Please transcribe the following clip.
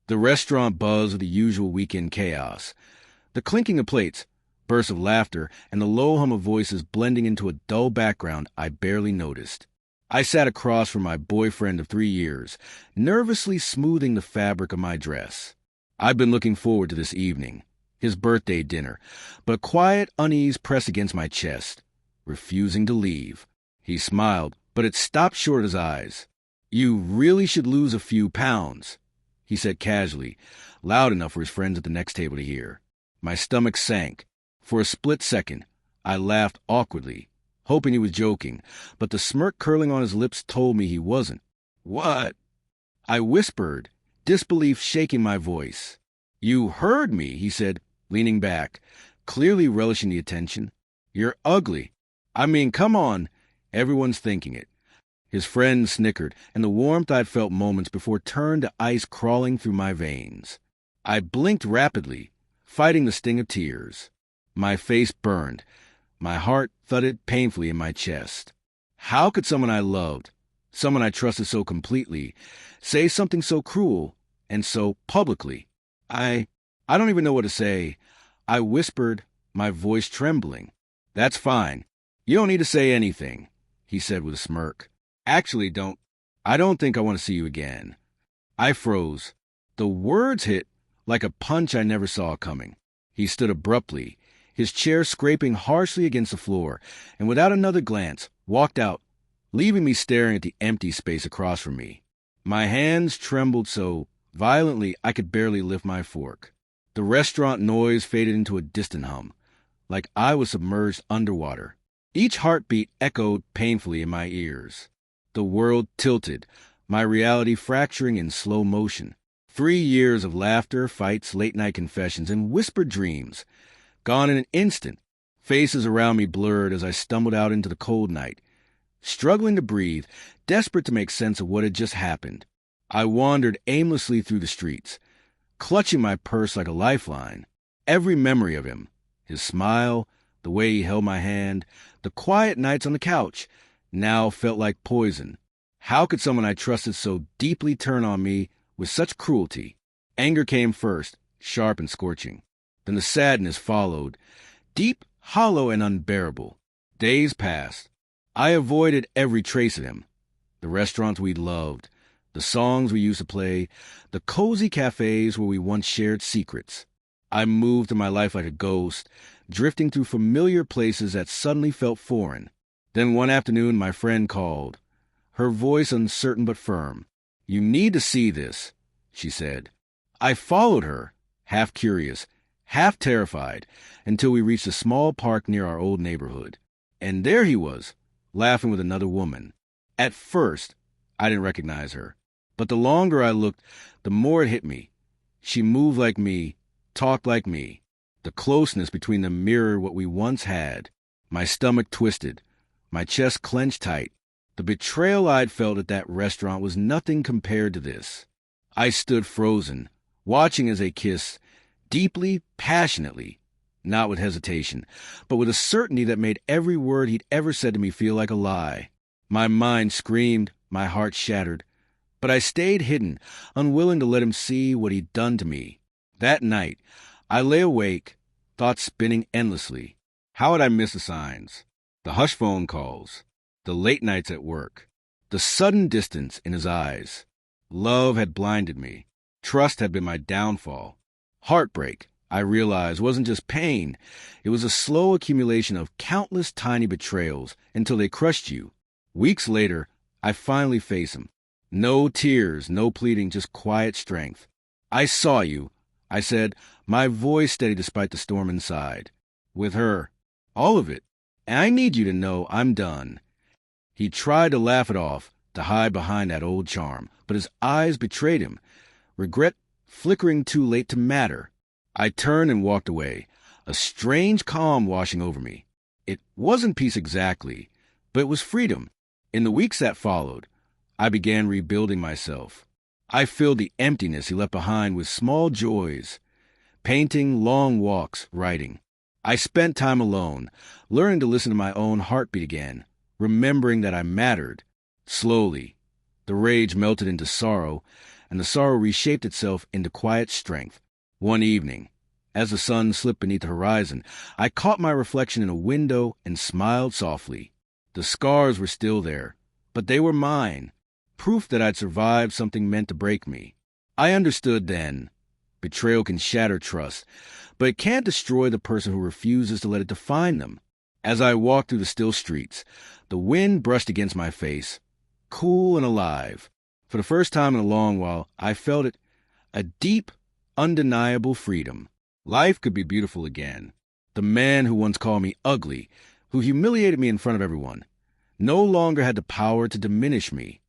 The restaurant buzzed with the usual weekend chaos. The clinking of plates, bursts of laughter, and the low hum of voices blending into a dull background I barely noticed. I sat across from my boyfriend of 3 years, nervously smoothing the fabric of my dress. I'd been looking forward to this evening, his birthday dinner, but a quiet unease pressed against my chest, refusing to leave. He smiled, but it stopped short of his eyes. "You really should lose a few pounds," he said casually, loud enough for his friends at the next table to hear. My stomach sank. For a split second, I laughed awkwardly, hoping he was joking, but the smirk curling on his lips told me he wasn't. "What?" I whispered, disbelief shaking my voice. "You heard me," he said, leaning back, clearly relishing the attention. "You're ugly. I mean, come on. Everyone's thinking it." His friends snickered, and the warmth I'd felt moments before turned to ice crawling through my veins. I blinked rapidly, fighting the sting of tears. My face burned. My heart thudded painfully in my chest. How could someone I loved, someone I trusted so completely, say something so cruel and so publicly? I don't even know what to say. I whispered, my voice trembling. "That's fine. You don't need to say anything," he said with a smirk. "Actually, I don't think I want to see you again." I froze. The words hit like a punch I never saw coming. He stood abruptly, his chair scraping harshly against the floor, and without another glance, walked out, leaving me staring at the empty space across from me. My hands trembled so violently I could barely lift my fork. The restaurant noise faded into a distant hum, like I was submerged underwater. Each heartbeat echoed painfully in my ears. The world tilted, my reality fracturing in slow motion. 3 years of laughter, fights, late-night confessions, and whispered dreams, gone in an instant. Faces around me blurred as I stumbled out into the cold night, struggling to breathe, desperate to make sense of what had just happened. I wandered aimlessly through the streets, clutching my purse like a lifeline. Every memory of him, his smile, the way he held my hand, the quiet nights on the couch, now felt like poison. How could someone I trusted so deeply turn on me with such cruelty? Anger came first, sharp and scorching. Then the sadness followed, deep, hollow, and unbearable. Days passed. I avoided every trace of him. The restaurants we loved, the songs we used to play, the cozy cafes where we once shared secrets. I moved through my life like a ghost, drifting through familiar places that suddenly felt foreign. Then one afternoon my friend called, her voice uncertain but firm. "You need to see this," she said. I followed her, half curious, half terrified, until we reached a small park near our old neighborhood. And there he was, laughing with another woman. At first, I didn't recognize her, but the longer I looked, the more it hit me. She moved like me, talked like me. The closeness between them mirrored what we once had. My stomach twisted, my chest clenched tight. The betrayal I'd felt at that restaurant was nothing compared to this. I stood frozen, watching as they kissed, deeply, passionately, not with hesitation, but with a certainty that made every word he'd ever said to me feel like a lie. My mind screamed, my heart shattered, but I stayed hidden, unwilling to let him see what he'd done to me. That night, I lay awake, thoughts spinning endlessly. How had I missed the signs? The hushed phone calls, the late nights at work, the sudden distance in his eyes. Love had blinded me. Trust had been my downfall. Heartbreak, I realized, wasn't just pain. It was a slow accumulation of countless tiny betrayals until they crushed you. Weeks later, I finally faced him. No tears, no pleading, just quiet strength. "I saw you," I said, my voice steady despite the storm inside. "With her. All of it. And I need you to know I'm done." He tried to laugh it off, to hide behind that old charm, but his eyes betrayed him, regret flickering too late to matter. I turned and walked away, a strange calm washing over me. It wasn't peace exactly, but it was freedom. In the weeks that followed, I began rebuilding myself. I filled the emptiness he left behind with small joys, painting, long walks, writing. I spent time alone, learning to listen to my own heartbeat again, remembering that I mattered. Slowly, the rage melted into sorrow, and the sorrow reshaped itself into quiet strength. One evening, as the sun slipped beneath the horizon, I caught my reflection in a window and smiled softly. The scars were still there, but they were mine, proof that I'd survived something meant to break me. I understood then. Betrayal can shatter trust, but it can't destroy the person who refuses to let it define them. As I walked through the still streets, the wind brushed against my face, cool and alive. For the first time in a long while, I felt it, a deep, undeniable freedom. Life could be beautiful again. The man who once called me ugly, who humiliated me in front of everyone, no longer had the power to diminish me.